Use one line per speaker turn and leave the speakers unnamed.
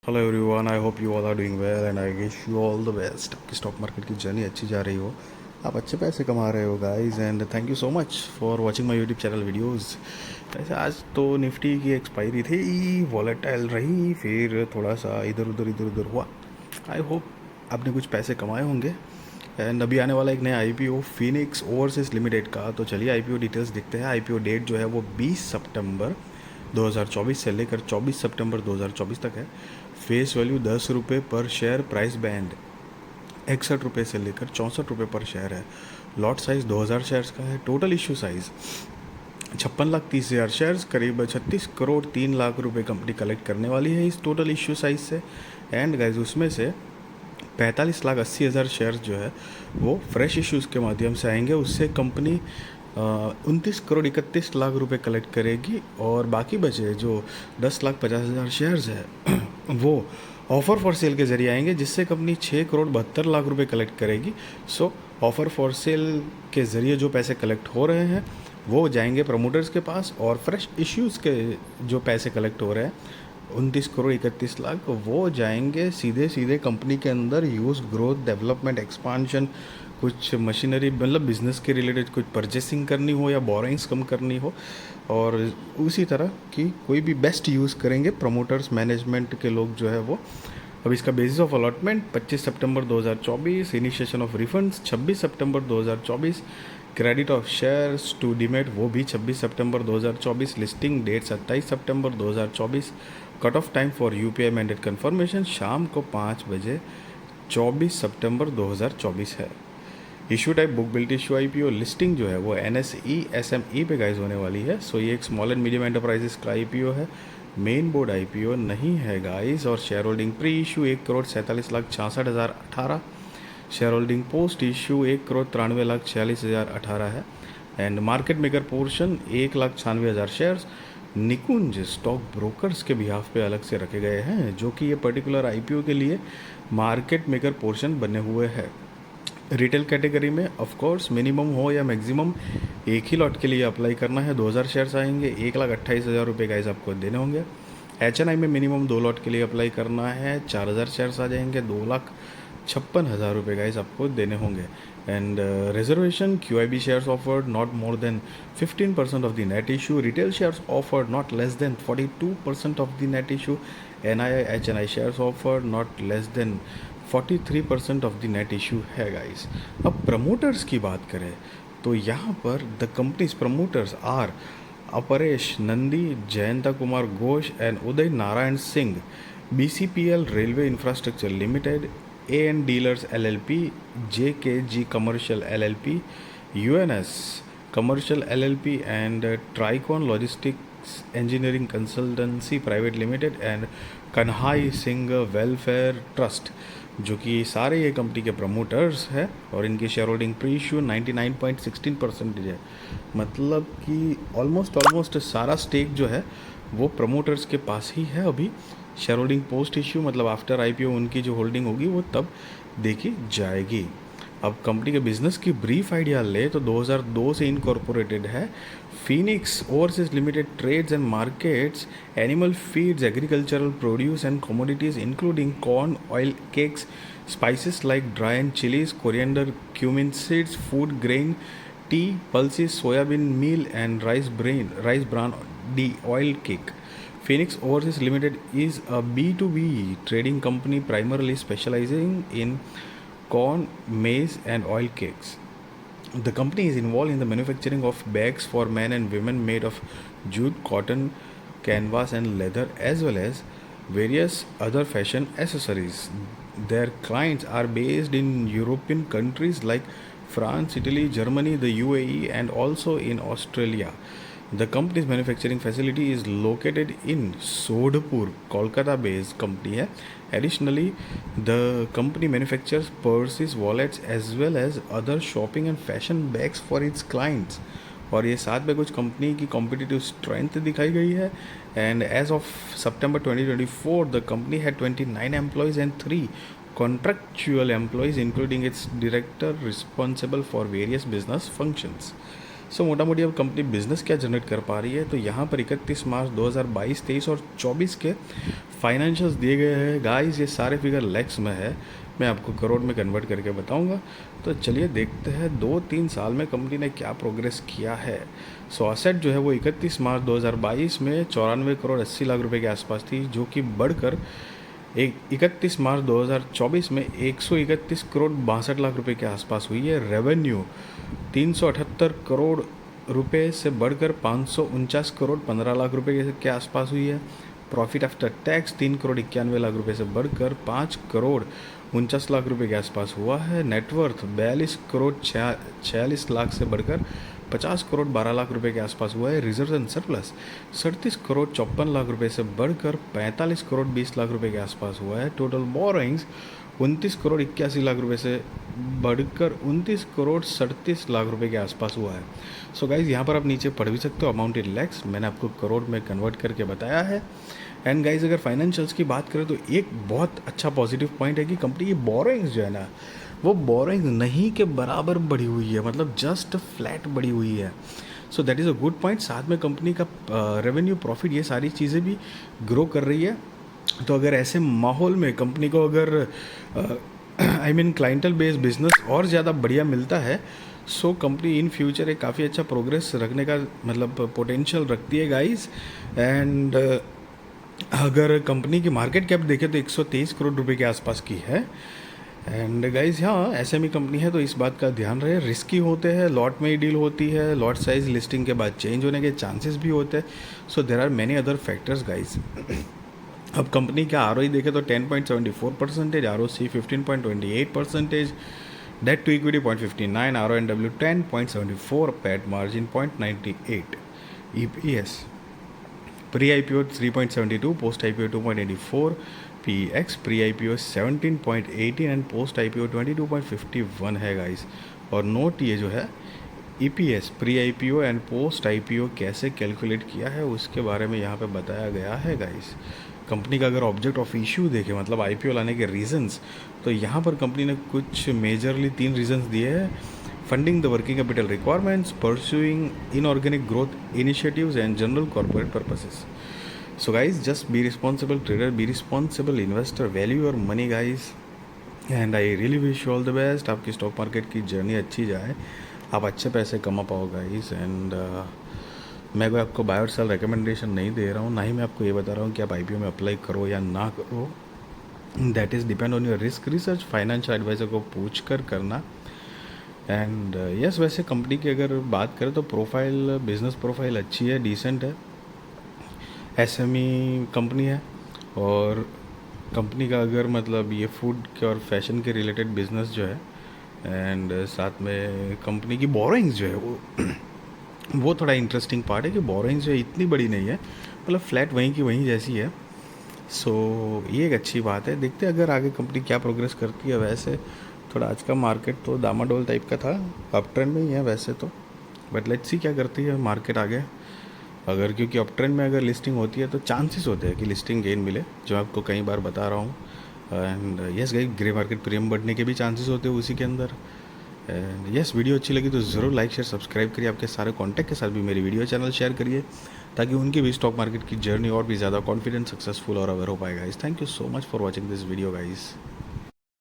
Hello everyone, I hope you all are doing well and I wish you all the best. आपकी stock market की journey अच्छी जा रही हो, आप अच्छे पैसे कमा रहे हो guys, and thank you so much for watching my YouTube channel videos. वैसे आज तो निफ्टी की एक्सपायरी थी, वॉलेटाइल रही, फिर थोड़ा सा इधर उधर हुआ। आई होप आपने कुछ पैसे कमाए होंगे। एंड अभी आने वाला एक नया आईपीओ फिनिक्स ओवरसीज लिमिटेड का, तो चलिए आईपीओ डिटेल्स देखते हैं। आईपीओ डेट जो है वो 20 सितंबर 2024 से लेकर 24 सितंबर 2024 तक है। फेस वैल्यू 10 रुपये पर शेयर, प्राइस बैंड 61 रुपये से लेकर 64 रुपये पर शेयर है। लॉट साइज 2000 शेयर्स का है। टोटल इश्यू साइज 56,30,000 शेयर्स, करीब 36 करोड़ 3 लाख रुपए कंपनी कलेक्ट करने वाली है इस टोटल इश्यू साइज से। एंड गाइज उसमें से 45,80,000 शेयर्स जो है वो फ्रेश इश्यूज़ के माध्यम से आएंगे। उससे कंपनी 29 करोड़ 31 लाख रुपए कलेक्ट करेगी, और बाकी बचे जो 10,50,000 शेयर्स है वो ऑफ़र फॉर सेल के ज़रिए आएंगे, जिससे कंपनी 6 करोड़ 72 लाख रुपए कलेक्ट करेगी। सो ऑफ़र फॉर सेल के ज़रिए जो पैसे कलेक्ट हो रहे हैं वो जाएंगे प्रमोटर्स के पास, और फ्रेश इश्यूज़ के जो पैसे कलेक्ट हो रहे हैं 29 करोड़ 31 लाख वो जाएंगे सीधे सीधे कंपनी के अंदर यूज़, ग्रोथ, डेवलपमेंट, एक्सपांशन, कुछ मशीनरी मतलब बिजनेस के रिलेटेड कुछ परचेसिंग करनी हो या बोरिंग्स कम करनी हो, और उसी तरह की कोई भी बेस्ट यूज़ करेंगे प्रमोटर्स मैनेजमेंट के लोग जो है वो। अब इसका बेसिस ऑफ अलॉटमेंट 25 सितंबर 2024, इनिशिएशन ऑफ रिफंड्स 26 सितंबर 2024, credit of shares to demat वो भी 26 सितंबर 2024, लिस्टिंग डेट 27 सितंबर 2024, cut off time for UPI mandate confirmation शाम को 5 बजे 24 सितंबर 2024 है। Issue type book built issue IPO, listing जो है वो एनएसई एसएमई पे गाइज होने वाली है। सो ये एक स्मॉल एंड मीडियम एंटरप्राइजेस का आईपीओ है, मेन बोर्ड आईपीओ नहीं है गाइज। और share holding pre issue 1,47,66,018, share holding post issue 1,93,46,018 है। And market maker portion 1,96,000 shares Nikunj stock brokers के बिहाफ पे अलग से रखे गए हैं, जो कि ये पर्टिकुलर आईपीओ के लिए मार्केट मेकर पोर्शन बने हुए हैं। रिटेल कैटेगरी में ऑफ कोर्स मिनिमम हो या मैक्सिमम एक ही लॉट के लिए अप्लाई करना है। 2000 शेयर्स आएंगे, 1,28,000 रुपये गाइज आपको देने होंगे। एचएनआई में मिनिमम 2 लॉट के लिए अप्लाई करना है, 4,000 शेयर्स आ जाएंगे, 2,56,000 रुपये गाइज आपको देने होंगे। And reservation QIB shares offered not more than 15% of the net issue, retail shares offered not less than 42% of the net issue, NI HNI shares offered not less than 43% of the net issue है guys. अब promoters की बात करें तो यहाँ पर the company's promoters are Aparesh Nandi, Jayanta Kumar Ghosh and Uday Narayan Singh, BCPL Railway Infrastructure Limited, AN Dealers LLP, जेकेजी commercial LLP, UNS commercial LLP and Tricon logistics engineering consultancy private limited and Kanhai Singh welfare trust, जो कि सारे ये कंपनी के प्रमोटर्स है। और इनकी शेयर होल्डिंग प्री इशू 99.16% है, मतलब कि ऑलमोस्ट सारा स्टेक जो है वो प्रमोटर्स के पास ही है अभी। शेयर होल्डिंग पोस्ट इश्यू मतलब आफ्टर आईपीओ उनकी जो होल्डिंग होगी वो तब देखी जाएगी। अब कंपनी के बिजनेस की ब्रीफ आइडिया ले तो 2002 से इनकॉर्पोरेटेड है। Phoenix overseas limited trades and markets animal feeds, agricultural produce and commodities including corn, oil, cakes, spices like dry and chilies, coriander, cumin seeds, food grain, tea, pulses, soybean meal, and rice bran oil cake. Phoenix Overseas Limited is a B2B trading company primarily specializing in corn, maize, and oil cakes. The company is involved in the manufacturing of bags for men and women made of jute, cotton, canvas, and leather, as well as various other fashion accessories. Their clients are based in European countries like France, Italy, Germany, the UAE, and also in Australia. The company's manufacturing facility is located in Sodhpur, Kolkata-based company है। Additionally, the company manufactures purses, wallets, as well as other shopping and fashion bags for its clients. और ये साथ में कुछ company की competitive strength दिखाई गई है। And as of September 2024 the company had 29 employees and 3 contractual employees including its director responsible for various business functions. सो मोटा मोटी अब कंपनी बिजनेस क्या जनरेट कर पा रही है, तो यहाँ पर 31 मार्च 2022, 23 और 24 के फाइनेंशियल्स दिए गए हैं गाइस। ये सारे फिगर लैक्स में है, मैं आपको करोड़ में कन्वर्ट करके बताऊंगा। तो चलिए देखते हैं 2-3 साल में कंपनी ने क्या प्रोग्रेस किया है। सो असेट जो है वो 31 मार्च 2022 में 94 करोड़ 80 लाख रुपए के आसपास थी, जो कि बढ़कर 31 मार्च 2024 में 131 करोड़ 62 लाख रुपए के आसपास हुई है। रेवेन्यू 378 करोड़ रुपए से बढ़कर 549 करोड़ 15 लाख रुपए के आसपास हुई है। Profit after tax 3 crore 91 lakh रुपए से बढ़कर 5 करोड़ 49 लाख रुपए के आसपास हुआ है। नेटवर्थ 42 करोड़ 46 लाख से बढ़कर 50 करोड़ 12 लाख रुपए के आसपास हुआ है। Reserve and surplus 37 crore 54 lakh रुपए से बढ़कर 45 करोड़ 20 लाख रुपए के आसपास हुआ है। टोटल बोरोइंग्स 29 करोड़ 81 लाख रुपए से बढ़कर 29 करोड़ 37 लाख रुपए के आसपास हुआ है। सो गाइज यहाँ पर आप नीचे पढ़ भी सकते हो, अमाउंट इन लैक्स, मैंने आपको करोड़ में कन्वर्ट करके बताया है। एंड गाइज अगर फाइनेंशियल्स की बात करें तो एक बहुत अच्छा पॉजिटिव पॉइंट है कि कंपनी की बोरोइंग्स जो है ना, वो बोरोइंग नहीं के बराबर बढ़ी हुई है, मतलब जस्ट फ्लैट बढ़ी हुई है। So that is a good point. साथ में कंपनी का रेवेन्यू, प्रॉफिट, ये सारी चीज़ें भी ग्रो कर रही है। तो अगर ऐसे माहौल में कंपनी को अगर I mean clientele based business और ज़्यादा बढ़िया मिलता है, सो कंपनी इन फ्यूचर एक काफ़ी अच्छा प्रोग्रेस रखने का मतलब पोटेंशियल रखती है गाइस। एंड अगर कंपनी की मार्केट कैप देखें तो 123 करोड़ रुपए के आसपास की है। एंड गाइज हाँ, एसएमई कंपनी है तो इस बात का ध्यान रहे, रिस्की होते हैं, लॉट में ही डील होती है, लॉट साइज लिस्टिंग के बाद चेंज होने के चांसेस भी होते हैं। So there are many other factors guys. अब कंपनी का आरओई देखें तो 10.74%, ROC 15.28%, debt to equity 0.59, RONW 10.74, PAT margin 0.98, EPS pre IPO 3.72, post IPO 2.84, PX pre IPO 17.18 and post IPO 22.51 है गाइस। और नोट ये जो है EPS pre IPO and post IPO कैसे कैलकुलेट किया है उसके बारे में यहाँ पे बताया गया है गाइस। कंपनी का अगर ऑब्जेक्ट ऑफ इशू देखें, मतलब आईपीओ लाने के रीजंस, तो यहाँ पर कंपनी ने कुछ मेजरली 3 रीजंस दिए हैं। Funding the working capital requirements, pursuing inorganic growth initiatives and general corporate purposes. So guys just be responsible trader, be responsible investor, value your money guys. And I really wish you all the best. आपकी stock market की journey अच्छी जाए, आप अच्छे पैसे कमा पाओ guys. And मैं कोई आपको बाय और सेल रिकमेंडेशन नहीं दे रहा हूँ, ना ही मैं आपको ये बता रहा हूँ कि आप आईपीओ में अप्लाई करो या ना करो। That is depend on your risk research, financial adviser को पूछ कर करना। एंड यस, वैसे कंपनी की अगर बात करें तो प्रोफाइल, बिजनेस प्रोफाइल अच्छी है, डिसेंट है, एसएमई कंपनी है। और कंपनी का अगर मतलब ये फूड के और फैशन के रिलेटेड बिजनेस जो है, एंड साथ में कंपनी की बोरोइंग्स जो है वो थोड़ा इंटरेस्टिंग पार्ट है कि बोरोइंग्स जो है इतनी बड़ी नहीं है, मतलब फ्लैट वहीं की वहीं जैसी है। सो ये एक अच्छी बात है। देखते हैं अगर आगे कंपनी क्या प्रोग्रेस करती है। वैसे थोड़ा आज का मार्केट तो डामाडोल टाइप का था, अप ट्रेंड में ही है वैसे तो, बट लेट्स सी क्या करती है मार्केट आगे। अगर क्योंकि अप ट्रेंड में अगर लिस्टिंग होती है तो चांसेस होते हैं कि लिस्टिंग गेन मिले, जो आपको कई बार बता रहा हूँ। And yes guys, grey market premium बढ़ने के भी चांसेस होते हैं उसी के अंदर। एंड यस, वीडियो अच्छी लगी तो ज़रूर लाइक शेयर सब्सक्राइब करिए, आपके सारे कॉन्टैक्ट के साथ भी मेरी वीडियो चैनल शेयर करिए, ताकि उनकी भी स्टॉक मार्केट की जर्नी और भी ज़्यादा कॉन्फिडेंट, सक्सेसफुल और अवेयर हो पाएगा guys. Thank you so much for watching this video guys.